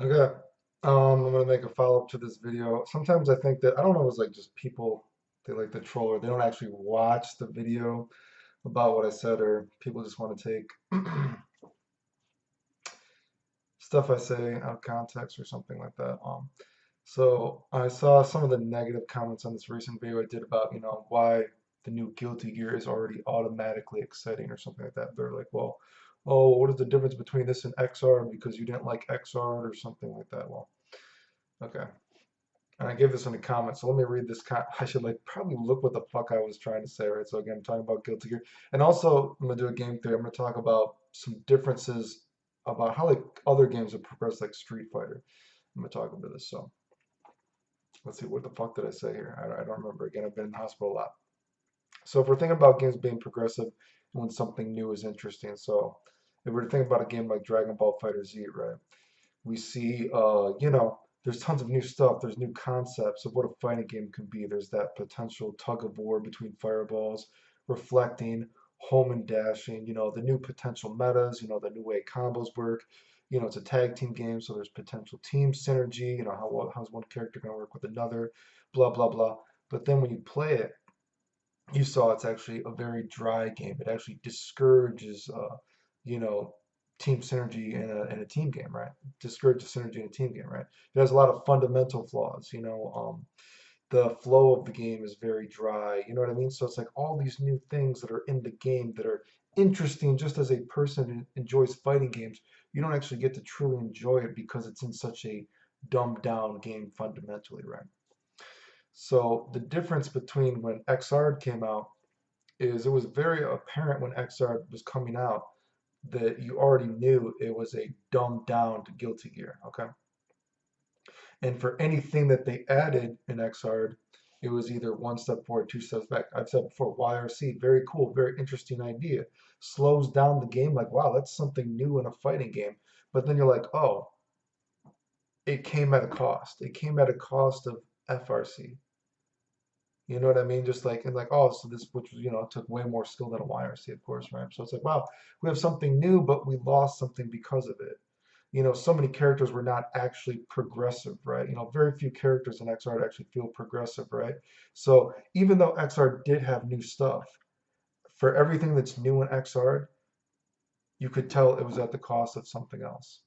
Okay. I'm gonna make a follow-up to this video. Sometimes I think that I don't know, it's like just people they like to troll or they don't actually watch the video about what I said, or people just want to take stuff I say out of context or something like that. So I saw some of the negative comments on this recent video I did about, why the new Guilty Gear is already automatically exciting or something like that. They're like, well, oh, what is the difference between this and XR because you didn't like XR or something like that? Well, okay. And I gave this in the comments, so let me read this. I should like probably look what the fuck I was trying to say, right? So again, I'm talking about Guilty Gear, and also I'm gonna do a game theory. I'm gonna talk about some differences about how like other games have progressed, like Street Fighter. I'm gonna talk about this. So let's see, what the fuck did I say here? I don't remember. Again, I've been in the hospital a lot. So if we're thinking about games being progressive when something new is interesting, so if we're to think about a game like Dragon Ball Fighter Z, right? We see, there's tons of new stuff. There's new concepts of what a fighting game can be. There's that potential tug of war between fireballs, reflecting, home and dashing, the new potential metas, the new way combos work. It's a tag team game, so there's potential team synergy, how's one character going to work with another, blah, blah, blah. But then when you play it, you saw it's actually a very dry game. It actually discourages, you know, team synergy in a team game, right? Discourages synergy in a team game, right? It has a lot of fundamental flaws. The flow of the game is very dry. You know what I mean? So it's like all these new things that are in the game that are interesting just as a person who enjoys fighting games. You don't actually get to truly enjoy it because it's in such a dumbed down game fundamentally, right? So the difference between when XR came out is it was very apparent when XR was coming out that you already knew it was a dumbed down to Guilty Gear, okay? And for anything that they added in XR, it was either one step forward, two steps back. I've said before, YRC, very cool, very interesting idea. Slows down the game, like, wow, that's something new in a fighting game. But then you're like, oh, it came at a cost. It came at a cost of FRC. You know what I mean? Just like, and like, oh, so this, which, took way more skill than a YRC, of course, right? So it's like, wow, we have something new, but we lost something because of it. So many characters were not actually progressive, right? Very few characters in XR actually feel progressive, right? So even though XR did have new stuff, for everything that's new in XR, you could tell it was at the cost of something else.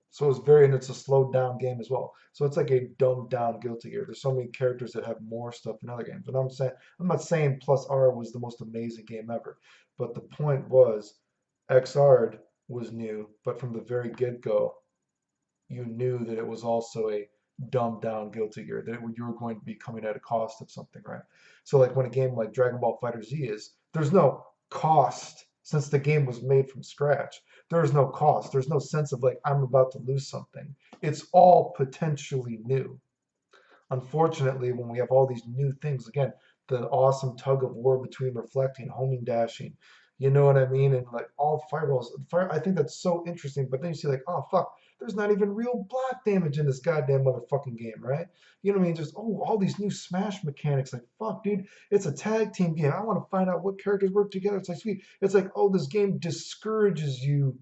So it's and it's a slowed down game as well. So it's like a dumbed down Guilty Gear. There's so many characters that have more stuff in other games. And I'm not saying Plus R was the most amazing game ever, but the point was XR was new, but from the very get-go, you knew that it was also a dumbed down Guilty Gear, that you were going to be coming at a cost of something, right? So like when a game like Dragon Ball Fighter Z is, there's no cost since the game was made from scratch. There is no cost. There's no sense of like I'm about to lose something. It's all potentially new. Unfortunately, when we have all these new things, again, the awesome tug of war between reflecting, homing, dashing, you know what I mean? And like all fireballs, I think that's so interesting. But then you see, like, oh, fuck, there's not even real block damage in this goddamn motherfucking game, right? You know what I mean? Just, oh, all these new smash mechanics. Like, fuck, dude, it's a tag team game. I want to find out what characters work together. It's like, sweet. It's like, oh, this game discourages you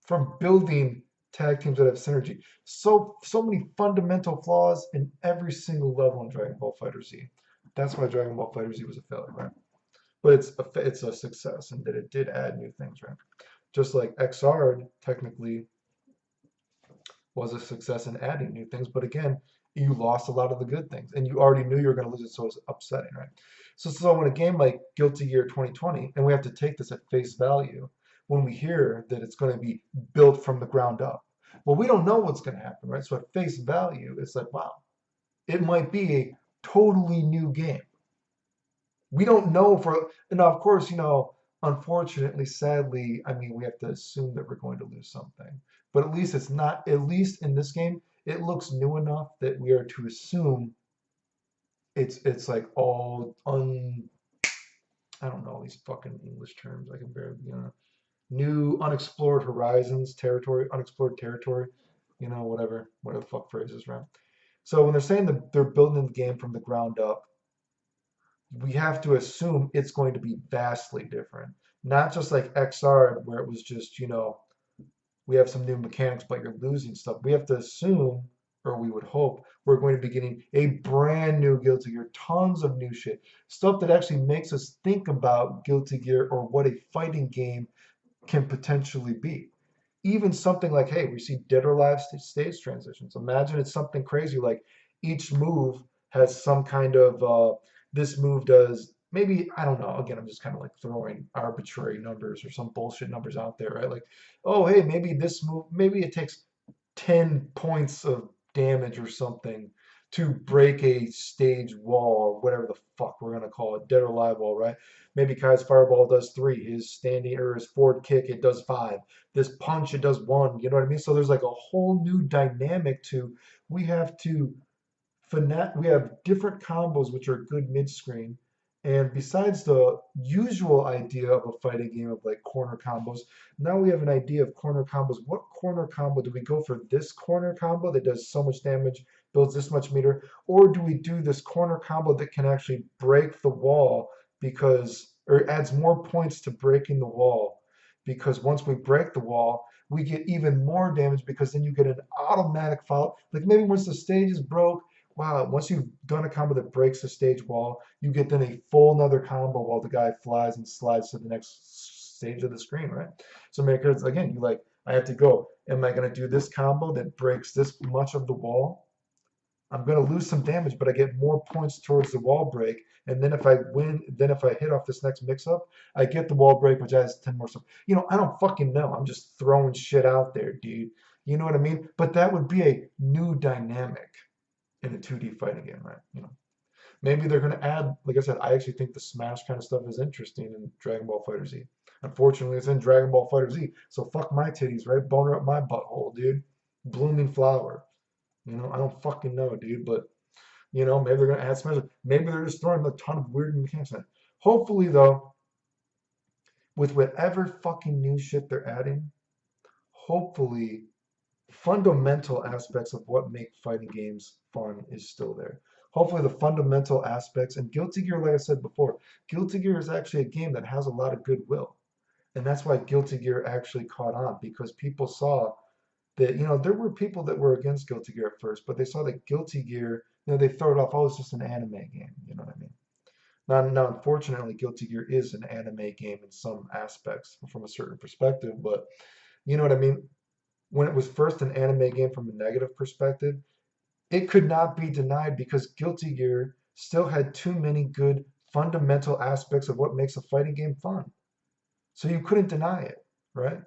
from building tag teams that have synergy. So many fundamental flaws in every single level in Dragon Ball Fighter Z. That's why Dragon Ball Fighter Z was a failure, right? But it's a success in that it did add new things, right? Just like XR technically was a success in adding new things, but again, you lost a lot of the good things, and you already knew you were going to lose it, so it's upsetting, right? So when a game like Guilty Gear 2020, and we have to take this at face value, when we hear that it's going to be built from the ground up, well, we don't know what's going to happen, right? So at face value, it's like, wow, it might be a totally new game. We don't know for, and of course, unfortunately, sadly, I mean, we have to assume that we're going to lose something. But at least it's not, at least in this game, it looks new enough that we are to assume it's like all I don't know these fucking English terms. I can barely, new unexplored horizons, territory, unexplored territory, whatever the fuck phrases, right? So when they're saying that they're building the game from the ground up, we have to assume it's going to be vastly different. Not just like XR, where it was just, we have some new mechanics, but you're losing stuff. We have to assume, or we would hope, we're going to be getting a brand new Guilty Gear, tons of new shit, stuff that actually makes us think about Guilty Gear or what a fighting game can potentially be. Even something like, hey, we see dead or alive stage transitions. Imagine it's something crazy like each move has some kind of this move does maybe I don't know. Again, I'm just kind of like throwing arbitrary numbers or some bullshit numbers out there, right? Like, oh, hey, maybe this move, maybe it takes 10 points of damage or something to break a stage wall or whatever the fuck we're gonna call it, dead or alive wall, right? Maybe Kai's fireball does 3, his standing or his forward kick it does 5, this punch it does 1. You know what I mean? So there's like a whole new dynamic to we have to we have different combos which are good mid-screen. And besides the usual idea of a fighting game of like corner combos, now we have an idea of corner combos. What corner combo do we go for? This corner combo that does so much damage, builds this much meter, or do we do this corner combo that can actually break the wall because, or adds more points to breaking the wall? Because once we break the wall, we get even more damage because then you get an automatic follow. Like maybe once the stage is broke, wow, once you've done a combo that breaks the stage wall, you get then a full another combo while the guy flies and slides to the next stage of the screen, right? So makers, again, you like, I have to go, am I going to do this combo that breaks this much of the wall? I'm going to lose some damage, but I get more points towards the wall break. And then if I win, then if I hit off this next mix up, I get the wall break, which adds 10 more stuff. You know, I don't fucking know. I'm just throwing shit out there, dude. You know what I mean? But that would be a new dynamic in a 2D fighting game, right? You know, maybe they're going to add, like I said, I actually think the Smash kind of stuff is interesting in Dragon Ball Fighter Z. Unfortunately, it's in Dragon Ball Fighter Z, so fuck my titties, right? Boner up my butthole, dude. Blooming flower. You know, I don't fucking know, dude, but you know, maybe they're going to add Smash. Maybe they're just throwing a ton of weird mechanics in it. Hopefully, though, with whatever fucking new shit they're adding, hopefully fundamental aspects of what make fighting games fun is still there. Hopefully, the fundamental aspects, and Guilty Gear, like I said before, Guilty Gear is actually a game that has a lot of goodwill. And that's why Guilty Gear actually caught on because people saw that, you know, there were people that were against Guilty Gear at first, but they saw that Guilty Gear, you know, they throw it off, oh, it's just an anime game. You know what I mean? Now, unfortunately, Guilty Gear is an anime game in some aspects from a certain perspective, but you know what I mean? When it was first an anime game from a negative perspective, it could not be denied because Guilty Gear still had too many good fundamental aspects of what makes a fighting game fun. So you couldn't deny it, right?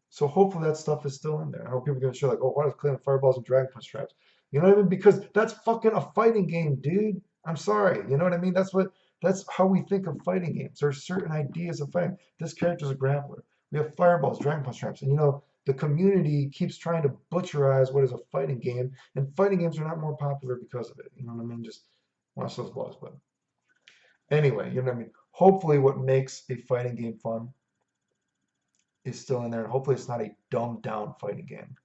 So hopefully that stuff is still in there. I hope people are gonna show like, oh, why does Clan Fireballs and Dragon Punch traps? You know what I mean? Because that's fucking a fighting game, dude. I'm sorry. You know what I mean? That's how we think of fighting games. There's certain ideas of fighting. This character's a grappler. We have fireballs, Dragon Punch traps, and you know the community keeps trying to butcherize what is a fighting game, and fighting games are not more popular because of it. You know what I mean? Just watch those vlogs, but anyway, you know what I mean? Hopefully, what makes a fighting game fun is still in there, and hopefully, it's not a dumbed down fighting game,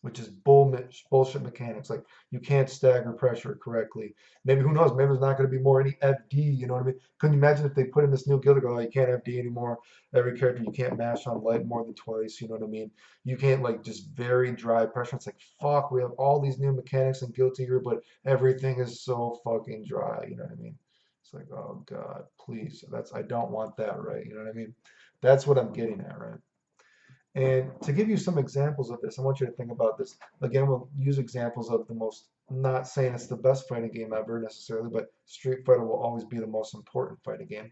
which is bullshit mechanics. Like you can't stagger pressure correctly. Maybe who knows? Maybe there's not going to be more any FD. You know what I mean? Couldn't you imagine if they put in this new guild, go, oh, you can't FD anymore. Every character you can't mash on light more than twice. You know what I mean? You can't like just very dry pressure. It's like fuck. We have all these new mechanics in Guilty Gear, but everything is so fucking dry. You know what I mean? It's like oh god, please. I don't want that, right? You know what I mean? That's what I'm getting at, right? And to give you some examples of this, I want you to think about this. Again, we'll use examples of the most, not saying it's the best fighting game ever necessarily, but Street Fighter will always be the most important fighting game.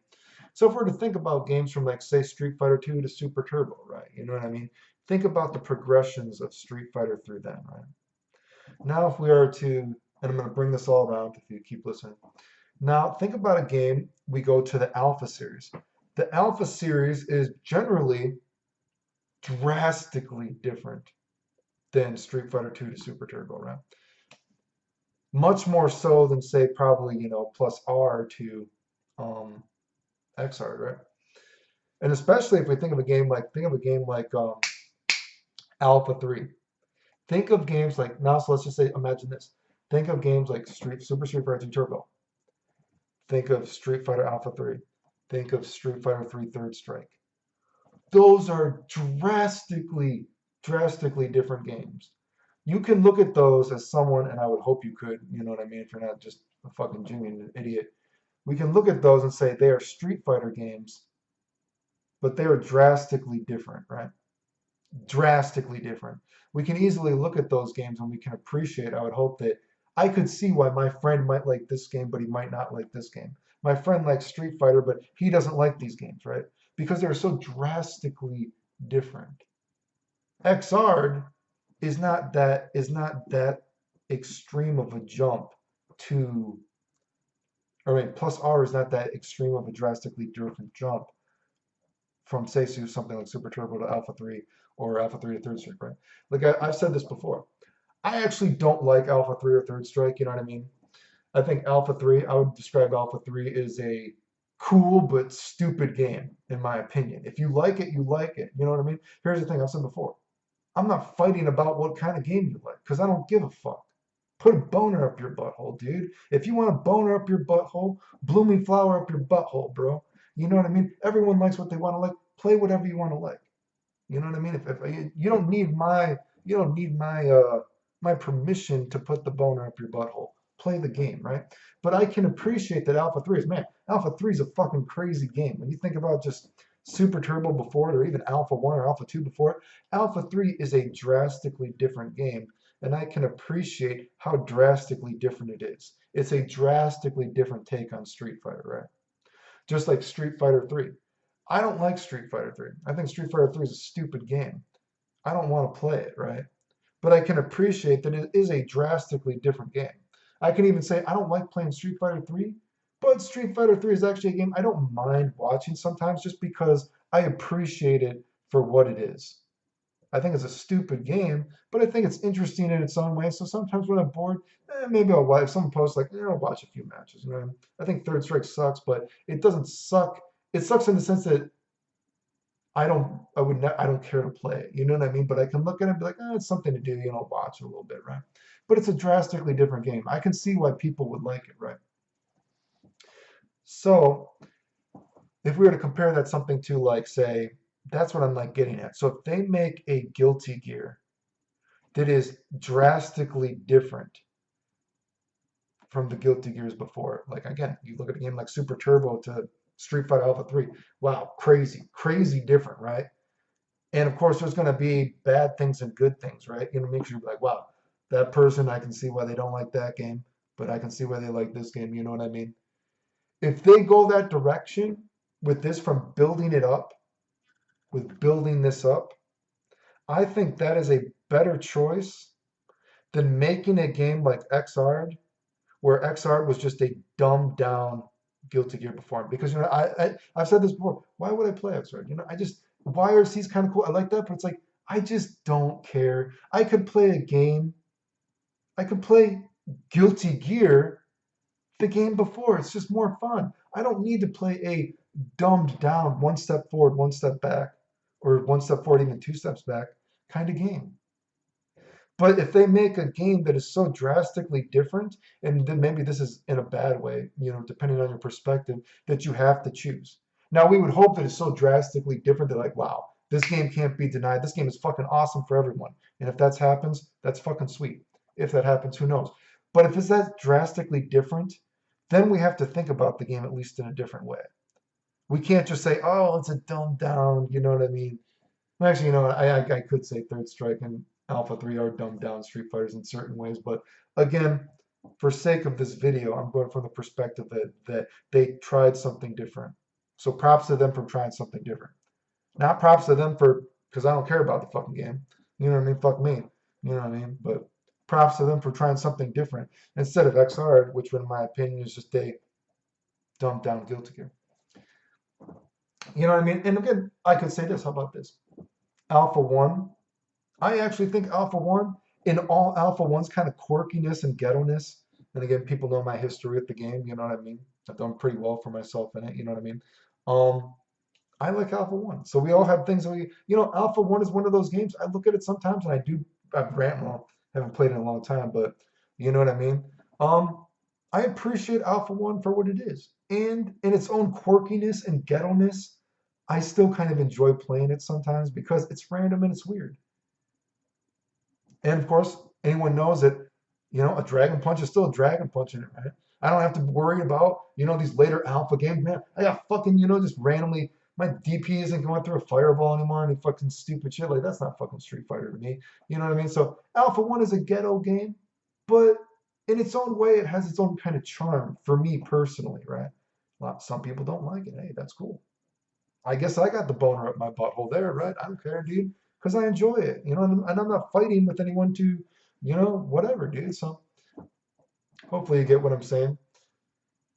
So if we're to think about games from like say Street Fighter 2 to Super Turbo, right? You know what I mean? Think about the progressions of Street Fighter through them, right? Now if we are to, and I'm going to bring this all around if you keep listening. Now think about a game, we go to the Alpha series. The Alpha series is generally drastically different than Street Fighter 2 to Super Turbo, right? Much more so than say probably, you know, plus R to um, XR, right? And especially if we think of a game like Alpha 3. Think of games like now, so let's just say imagine this. Think of games like Super Street Fighter 2 Turbo. Think of Street Fighter Alpha 3. Think of Street Fighter 3 Third Strike. Those are drastically different games. You can look at those as someone, and I would hope you could, you know what I mean, if you're not just a fucking Jimmy and an idiot. We can look at those and say they are Street Fighter games, but they are drastically different, right? Drastically different. We can easily look at those games and we can appreciate. I would hope that I could see why my friend might like this game, but he might not like this game. My friend likes Street Fighter, but he doesn't like these games, right? Because they're so drastically different. XRD is not that extreme of a jump to, I mean, plus R is not that extreme of a drastically different jump from say something like Super Turbo to Alpha 3 or Alpha 3 to Third Strike, right? Like I've said this before. I actually don't like Alpha 3 or Third Strike, you know what I mean? I think Alpha 3, I would describe Alpha 3 as a cool but stupid game, in my opinion. If you like it, you like it. You know what I mean? Here's the thing I've said before. I'm not fighting about what kind of game you like, because I don't give a fuck. Put a boner up your butthole, dude. If you want a boner up your butthole, blooming flower up your butthole, bro. You know what I mean? Everyone likes what they want to like. Play whatever you want to like. You know what I mean? If you don't need my permission to put the boner up your butthole. Play the game, right? But I can appreciate that Alpha 3 is, man, Alpha 3 is a fucking crazy game. When you think about just Super Turbo before it, or even Alpha 1 or Alpha 2 before it, Alpha 3 is a drastically different game. And I can appreciate how drastically different it is. It's a drastically different take on Street Fighter, right? Just like Street Fighter 3. I don't like Street Fighter 3. I think Street Fighter 3 is a stupid game. I don't want to play it, right? But I can appreciate that it is a drastically different game. I can even say I don't like playing Street Fighter 3, but Street Fighter 3 is actually a game I don't mind watching sometimes just because I appreciate it for what it is. I think it's a stupid game, but I think it's interesting in its own way. So sometimes when I'm bored, maybe I'll watch. If someone posts like, I'll watch a few matches. You know, I think Third Strike sucks, but it doesn't suck. It sucks in the sense that I don't care to play it. You know what I mean? But I can look at it and be like, it's something to do. Watch a little bit, right? But it's a drastically different game. I can see why people would like it, right? So if we were to compare that something to like, say, that's what I'm like getting at. So if they make a Guilty Gear that is drastically different from the Guilty Gears before. Like again, you look at a game like Super Turbo to Street Fighter Alpha 3. Wow, crazy different, right? And of course, there's going to be bad things and good things, right? Makes you like, wow, that person, I can see why they don't like that game, but I can see why they like this game. You know what I mean? If they go that direction with this from building it up, with building this up, I think that is a better choice than making a game like XR where XR was just a dumbed down Guilty Gear before. Because I've said this before. Why would I play XR? YRC's kind of cool. I like that, but it's like I just don't care. I could play a game. I could play Guilty Gear, the game before. It's just more fun. I don't need to play a dumbed down one step forward, one step back, or one step forward, even two steps back kind of game. But if they make a game that is so drastically different, and then maybe this is in a bad way, depending on your perspective, that you have to choose. Now, we would hope that it's so drastically different that, like, wow, this game can't be denied. This game is fucking awesome for everyone. And if that happens, that's fucking sweet. If that happens, who knows? But if it's that drastically different, then we have to think about the game at least in a different way. We can't just say, oh, it's a dumbed down, you know what I mean? Actually, I could say Third Strike and Alpha 3 are dumbed down Street Fighters in certain ways, but again, for sake of this video, I'm going from the perspective that they tried something different. So props to them for trying something different. Not props to them for, because I don't care about the fucking game. You know what I mean? Fuck me. You know what I mean? But props to them for trying something different instead of XR, which in my opinion is just a dumbed down Guilty Gear. You know what I mean? And again, I could say this. How about this? Alpha 1. I actually think Alpha 1, in all Alpha 1's kind of quirkiness and ghetto-ness, and again, people know my history with the game, you know what I mean? I've done pretty well for myself in it, you know what I mean? Um, I like Alpha 1. So we all have things that Alpha 1 is one of those games. I look at it sometimes and well, haven't played in a long time, but you know what I mean? I appreciate Alpha 1 for what it is. And in its own quirkiness and ghetto-ness, I still kind of enjoy playing it sometimes because it's random and it's weird. And of course, anyone knows that, a Dragon Punch is still a Dragon Punch in it, right? I don't have to worry about, these later alpha games, man. I got fucking, just randomly, my DP isn't going through a fireball anymore, any fucking stupid shit. Like, that's not fucking Street Fighter to me. You know what I mean? So, Alpha 1 is a ghetto game, but in its own way, it has its own kind of charm for me personally, right? Some people don't like it. Hey, that's cool. I guess I got the boner up my butthole there, right? I don't care, dude, because I enjoy it, and I'm not fighting with anyone to, whatever, dude. So hopefully you get what I'm saying.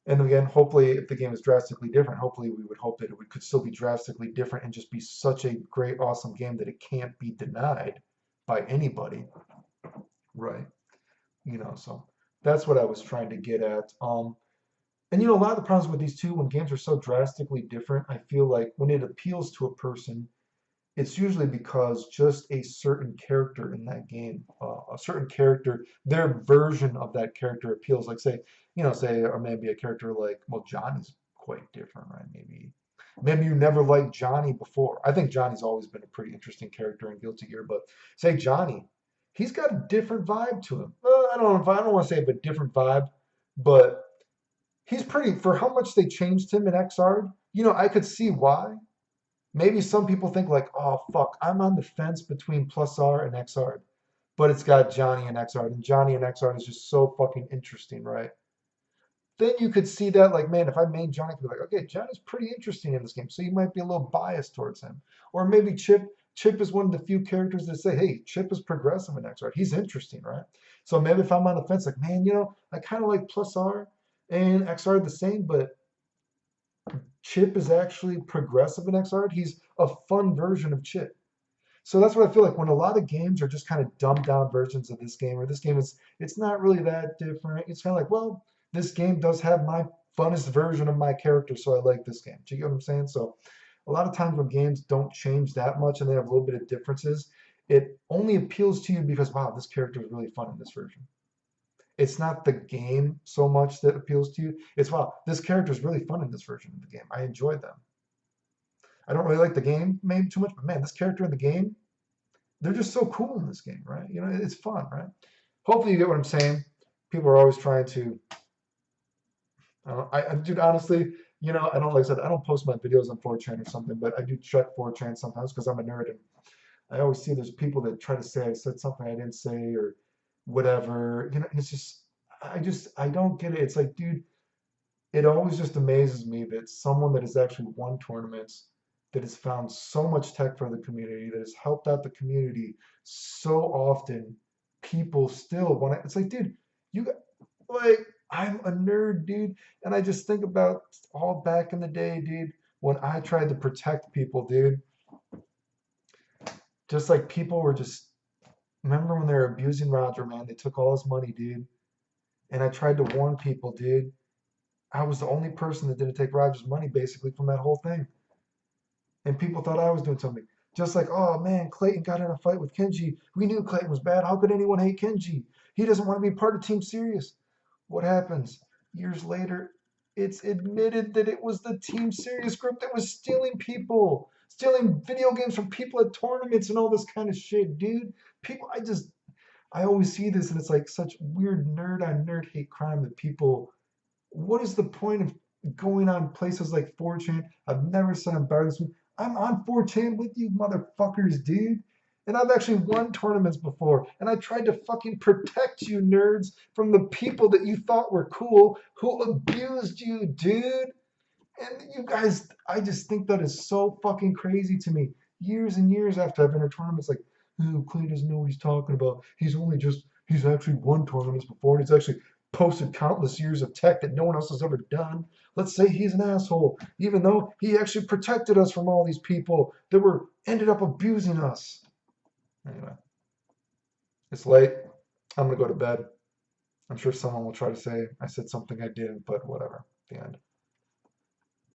And again, hopefully if the game is drastically different, hopefully we would hope that it could still be drastically different and just be such a great, awesome game that it can't be denied by anybody, right? So that's what I was trying to get at. And a lot of the problems with these two, when games are so drastically different, I feel like when it appeals to a person, it's usually because just a certain character in that game, a certain character, their version of that character appeals. Like say, or maybe a character like, well, Johnny's quite different, right? Maybe you never liked Johnny before. I think Johnny's always been a pretty interesting character in Guilty Gear, but say Johnny, he's got a different vibe to him. I don't want to say a different vibe, but he's pretty, for how much they changed him in XR. I could see why. Maybe some people think like, oh fuck, I'm on the fence between plus R and XR, but it's got Johnny and XR, and Johnny and XR is just so fucking interesting, right? Then you could see that like, man, if I made Johnny, I could be like, okay, Johnny's pretty interesting in this game, so you might be a little biased towards him, or maybe Chip. Chip is one of the few characters that say, hey, Chip is progressive in XR. He's interesting, right? So maybe if I'm on the fence, like, man, I kind of like plus R and XR the same, but Chip is actually progressive in XR. He's a fun version of Chip. So that's what I feel like when a lot of games are just kind of dumbed down versions of this game, or this game is, it's not really that different. It's kind of like, well, this game does have my funnest version of my character, so I like this game. Do you get what I'm saying? So a lot of times when games don't change that much and they have a little bit of differences, it only appeals to you because, wow, this character is really fun in this version. It's not the game so much that appeals to you. It's, wow, this character is really fun in this version of the game. I enjoyed them. I don't really like the game maybe too much, but man, this character in the game, they're just so cool in this game, right? It's fun, right? Hopefully you get what I'm saying. People are always trying to, dude, honestly, I don't, like I said, I don't post my videos on 4chan or something, but I do check 4chan sometimes because I'm a nerd and I always see there's people that try to say I said something I didn't say or whatever, and it's just, I don't get it. It's like, dude, it always just amazes me that someone that has actually won tournaments, that has found so much tech for the community, that has helped out the community so often, people still want to. It's like, dude, you got, like, I'm a nerd, dude, and I just think about all back in the day, dude, when I tried to protect people, dude. Just like people were just, remember when they were abusing Roger, man? They took all his money, dude. And I tried to warn people, dude. I was the only person that didn't take Roger's money basically from that whole thing. And people thought I was doing something. Just like, oh man, Clayton got in a fight with Kenji. We knew Clayton was bad. How could anyone hate Kenji? He doesn't want to be part of Team Serious. What happens? Years later, it's admitted that it was the Team Serious group that was stealing people, stealing video games from people at tournaments and all this kind of shit, dude. People, I always see this and it's like such weird nerd on nerd hate crime that people, what is the point of going on places like 4chan? I've never said I'm better than this. I'm on 4chan with you motherfuckers, dude. And I've actually won tournaments before. And I tried to fucking protect you nerds from the people that you thought were cool who abused you, dude. And you guys, I just think that is so fucking crazy to me. Years and years after I've entered tournaments, like, oh, Clay doesn't know what he's talking about. He's actually won tournaments before, and he's actually posted countless years of tech that no one else has ever done. Let's say he's an asshole, even though he actually protected us from all these people that ended up abusing us. Anyway, it's late. I'm gonna go to bed. I'm sure someone will try to say I said something I didn't, but whatever. The end.